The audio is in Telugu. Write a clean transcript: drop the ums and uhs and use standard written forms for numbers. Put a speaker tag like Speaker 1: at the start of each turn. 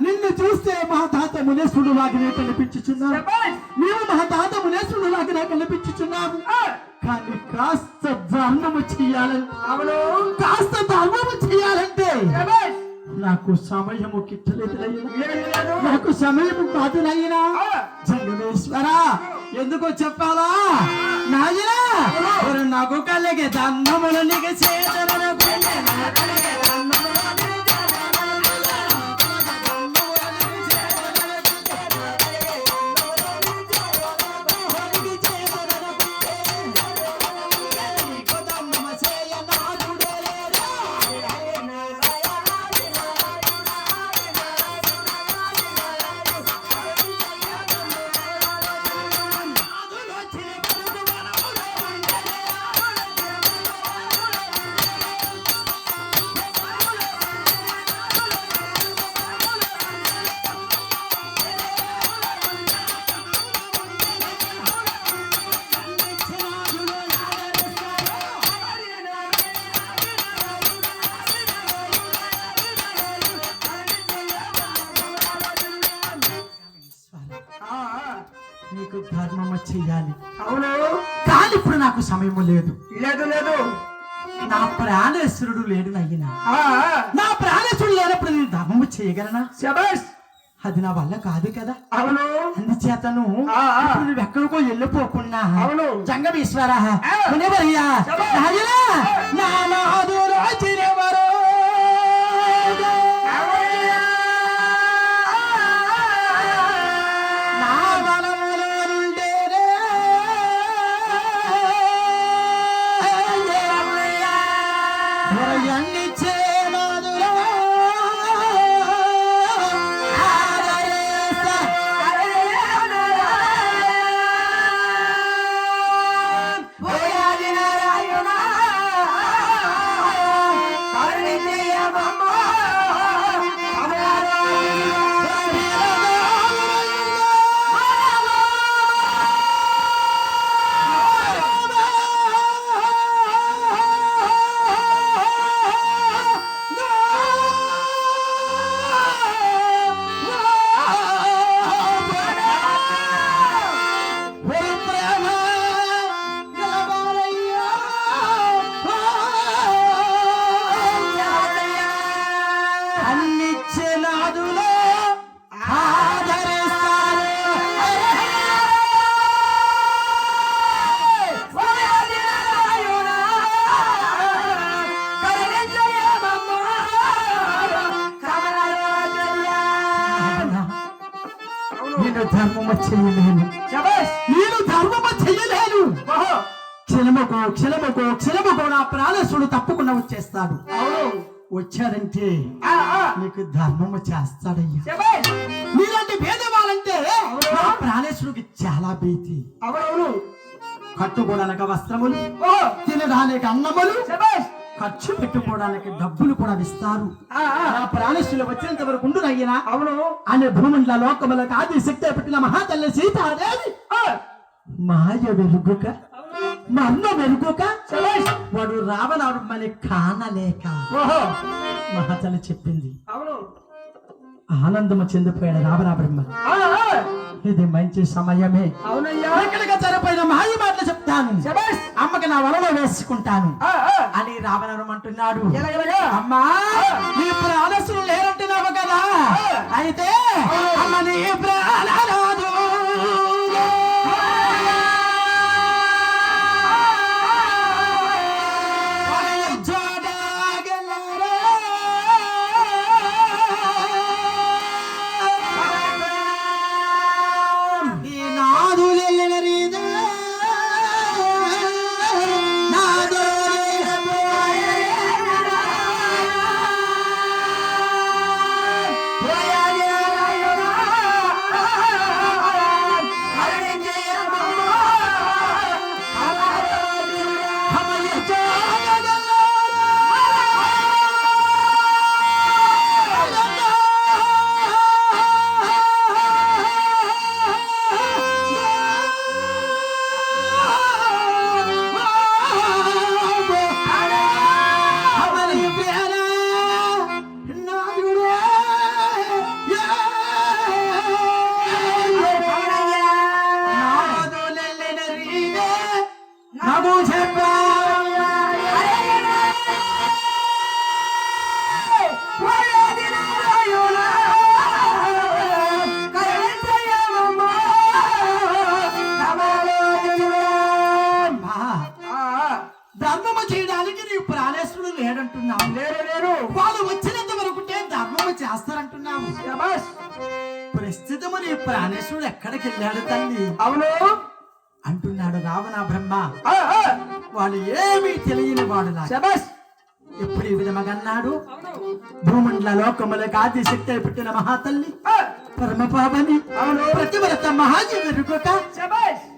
Speaker 1: నిన్ను చూస్తే మా తాత మునేశ్వరుడు లాగానే కనిపించుచున్నావు. నీవు మా తాత మునేశ్వరుడు లాగానే కనిపించుచున్నావు. కానీ కాస్త ధర్మము చెయ్యాలంటే నాకు సమయము కిట్టలేదు. నాకు సమయము కాదునయ్యనా. జంగమేశ్వర ఎందుకో చెప్పాలా నాయనా? నాకు కలిగే దండములు నీకు చేతనను నీకు ధర్మం చెయ్యాలి. అవును, కానీ ఇప్పుడు నాకు సమయం లేదు. నా ప్రాణేశ్వరుడు లేడు నయ్యనా. నా ప్రాణేశ్వరుడు లేనప్పుడు నేను ధర్మము చేయగలనా? అది నా వల్ల కాదు కదా. అవును, అందుచేతను నువ్వు ఎక్కడికో వెళ్ళిపోకుండా జంగమేశ్వర ధర్మము చెయ్యలేను. నేను ధర్మము చెయ్యలేను. క్షణముకో నా ప్రాణేశ్వరుడు తప్పకుండా వచ్చేస్తాడు. వచ్చాడంటే నీకు ధర్మము చేస్తాడయ్యా. మీలాంటి భేదవాళ్ళంటే నా ప్రాణేశ్వరుడికి చాలా భీతి. కట్టుకోవడానికి వస్త్రములు, తినడానికి అన్నములు, ఖర్చు పెట్టుకోవడానికి డబ్బులు కూడా ఇస్తారు. ఆ ప్రాణేశ్వరులు వచ్చినంత వరకు ఉండునయ్యనా. అవును, అనే భూముల లోకములకు ఆది శక్తి పెట్టిన మహాతల్లి సీతాదేవి మాయ వెలుగుక మర్మ వెలుగుక వాడు రావణుడు మన కానలేక మహాతల్లి చెప్పింది. అవును, ఆనందము చెందిపోయాడు రావణబ్రహ్మ. ఇది మంచి సమయమే. ఎక్కడికి సరిపోయిన మాయ మాటలు చెప్తాను, అమ్మకి నా వలలో వేసుకుంటాను అని రావణుడు అంటున్నాడు. అమ్మా నీ ప్రాణసులు లేరంటున్నావు కదా, అయితే అమ్మ నీ ప్రాణరాదు ధర్మము చేయడానికి నీ ప్రాణేశ్వరుడు లేడంటున్నావు. లేరు వాళ్ళు వచ్చినంత వరకు ధర్మము చేస్తారంటున్నావు. ప్రస్తుతము నీ ప్రాణేశ్వరుడు ఎక్కడికి వెళ్ళాడు తల్లి? అవును అంటున్నాడు రావణ బ్రహ్మ. వాళ్ళు ఏమీ తెలియని వాడు ఎప్పుడు ఈ విధముగా అన్నాడు. భూమండల లోకములకు ఆది శక్తి పుట్టిన మహాతల్లి పరమ పావని ప్రతివ్రత మహాజీవి